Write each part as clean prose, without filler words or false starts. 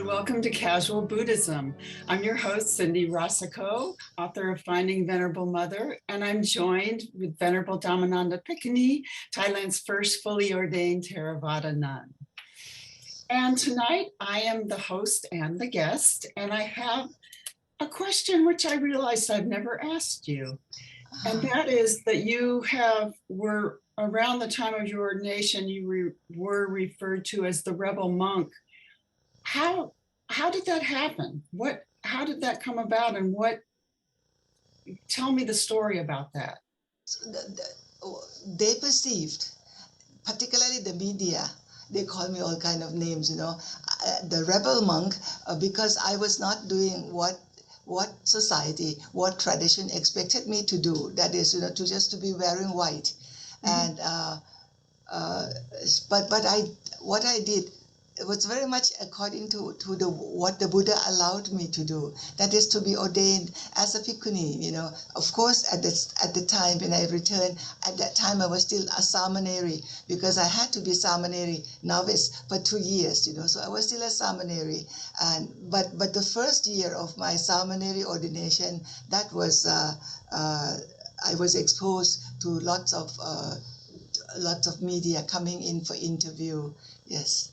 and welcome to Casual Buddhism. I'm your host, Cindy Rasicot, author of Finding Venerable Mother, and I'm joined with Venerable Dhammananda Pikani, Thailand's first fully ordained Theravada nun. And tonight I am the host and the guest, and I have a question which I realized I've never asked you. And that is that you were around the time of your ordination, you were referred to as the rebel monk. How did that happen? How did that come about, and tell me the story about that. They perceived, particularly the media, they call me all kind of names, the rebel monk, because I was not doing what society, what tradition expected me to do. That is, to be wearing white. Mm-hmm. And what I did, it was very much according to what the Buddha allowed me to do. That is to be ordained as a bhikkhuni. Of course, at the time when I returned, at that time I was still a samaneri, because I had to be samaneri novice for 2 years. So I was still a samaneri. But the first year of my samaneri ordination, that was I was exposed to lots of media coming in for interview. Yes.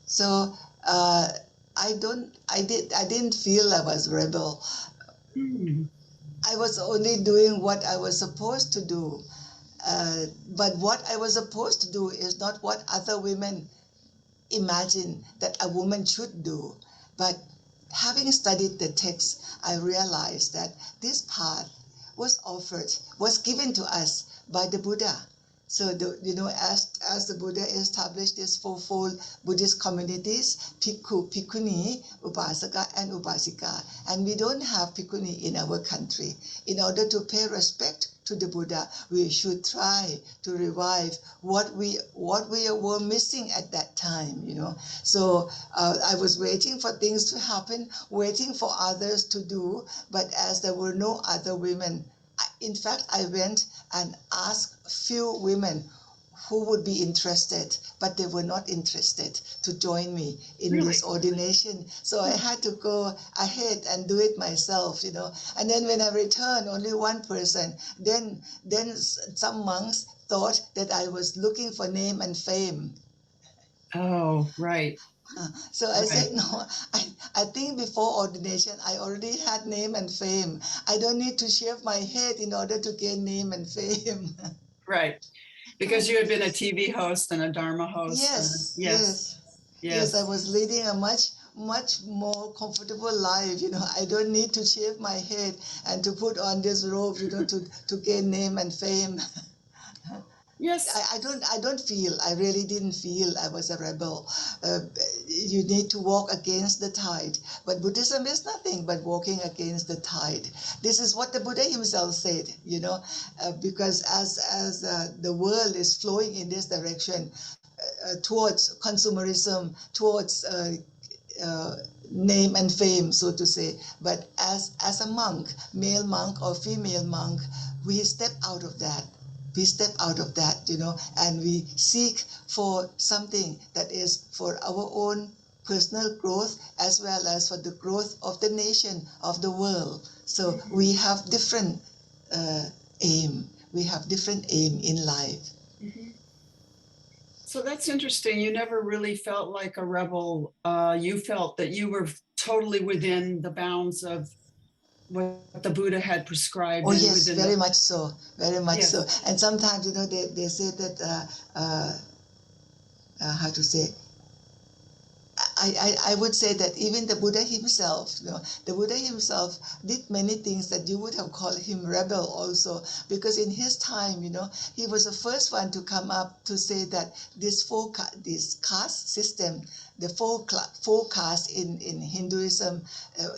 So I didn't feel I was rebel. Mm. I was only doing what I was supposed to do. But what I was supposed to do is not what other women imagine that a woman should do. But having studied the text, I realized that this path was given to us by the Buddha. So, as the Buddha established these fourfold Buddhist communities, Bhikkhu, Bhikkhuni, Upasaka, and Upasika. And we don't have Bhikkhuni in our country. In order to pay respect to the Buddha, we should try to revive what we were missing at that time, So I was waiting for things to happen, waiting for others to do, but as there were no other women, in fact, I went and asked few women who would be interested, but they were not interested to join me in this ordination. So I had to go ahead and do it myself, And then when I returned, only one person. Then some monks thought that I was looking for name and fame. Oh, right. So I said, no, I think before ordination, I already had name and fame. I don't need to shave my head in order to gain name and fame. Right. Because you had been a TV host and a Dharma host. Yes. I was leading a much more comfortable life. I don't need to shave my head and to put on this robe, to gain name and fame. Yes. I really didn't feel I was a rebel. You need to walk against the tide. But Buddhism is nothing but walking against the tide. This is what the Buddha himself said, because as the world is flowing in this direction, towards consumerism, towards name and fame, so to say. But as a monk, male monk or female monk, we step out of that. And we seek for something that is for our own personal growth as well as for the growth of the nation, of the world. So we have different aim. We have different aim in life. Mm-hmm. So that's interesting. You never really felt like a rebel. You felt that you were totally within the bounds of what the Buddha had prescribed. Oh yes, very much so. And sometimes, they say that, how to say, I would say that even the Buddha himself, did many things that you would have called him rebel also, because in his time, he was the first one to come up to say that this caste system, the four castes in Hinduism,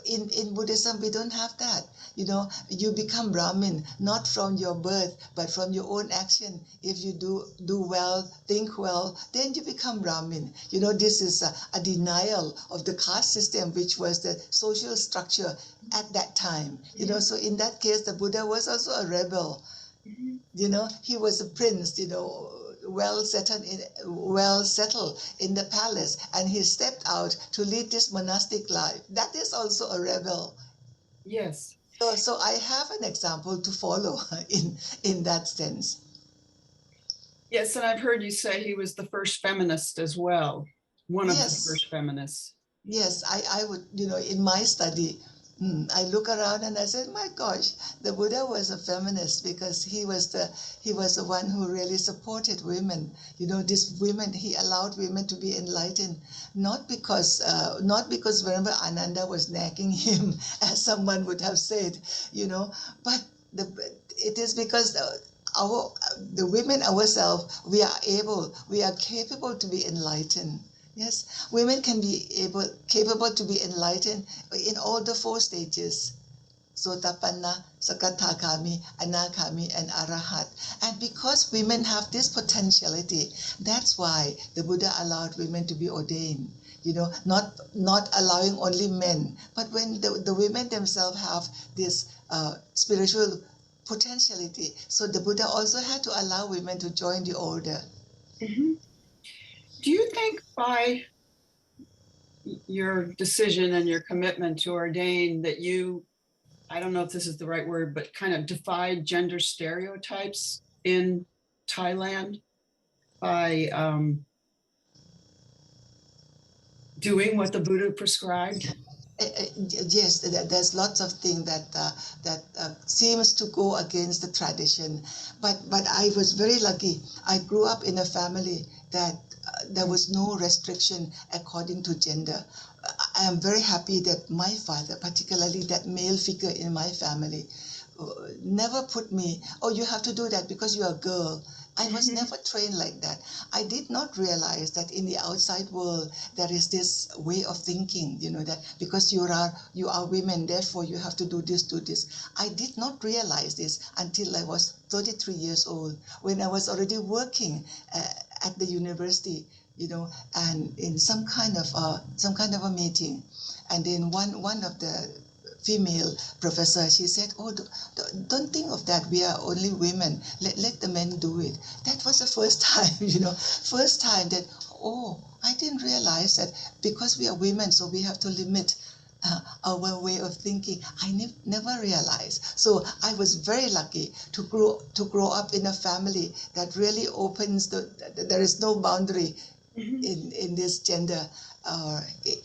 in Buddhism we don't have that. You become Brahmin not from your birth but from your own action. If you do well, think well, then you become Brahmin. This is a denial of the caste system, which was the social structure at that time. So in that case the Buddha was also a rebel. He was a prince, well settled in the palace, and he stepped out to lead this monastic life. That is also a rebel. Yes. So I have an example to follow in that sense. Yes, and I've heard you say he was the first feminist as well. One of the Yes. first feminists. Yes, I would, in my study, I look around and I said, my gosh, the Buddha was a feminist because he was the one who really supported women. These women, he allowed women to be enlightened, not because Venerable Ananda was nagging him, as someone would have said, but it is because the women ourselves, we are capable to be enlightened. Yes, women can be capable to be enlightened in all the 4 stages: Sotapanna, Sakadagami, Anagami, and Arahat. And because women have this potentiality, that's why the Buddha allowed women to be ordained. Not allowing only men, but when the women themselves have this spiritual potentiality, so the Buddha also had to allow women to join the order. Mm-hmm. Do you think by your decision and your commitment to ordain that you, I don't know if this is the right word, but kind of defied gender stereotypes in Thailand by doing what the Buddha prescribed? Yes, there's lots of things that seems to go against the tradition, but I was very lucky. I grew up in a family that there was no restriction according to gender. I am very happy that my father, particularly that male figure in my family, never put me, oh, you have to do that because you're a girl. I was never trained like that. I did not realize that in the outside world there is this way of thinking, that because you are women, therefore you have to do this, do this. I did not realize this until I was 33 years old, when I was already working at the university, and in some kind of a meeting, and then one of the female professor, she said, oh, don't think of that, we are only women, let the men do it. That was the first time, first time that, oh, I didn't realize that because we are women, so we have to limit our way of thinking. I never realized. So I was very lucky to grow up in a family that really opens there is no boundary in this gender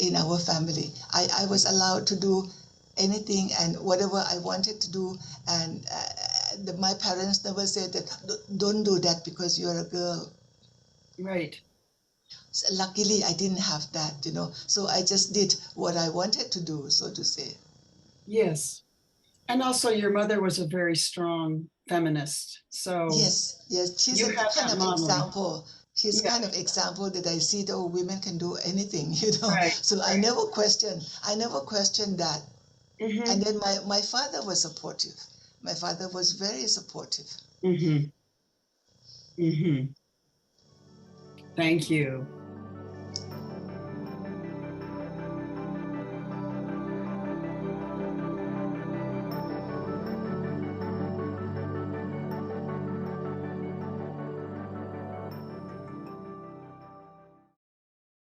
in our family. I was allowed to do anything and whatever I wanted to do, and my parents never said that don't do that because you're a girl. Right. So luckily I didn't have that, so I just did what I wanted to do, so to say. Yes. And also your mother was a very strong feminist. So yes, she's you a had kind that of modeling. example. She's Yeah. kind of example that I see that women can do anything, Right. So I never questioned that. Mm-hmm. And then my father was supportive. My father was very supportive. Mm-hmm. Mm-hmm. Thank you.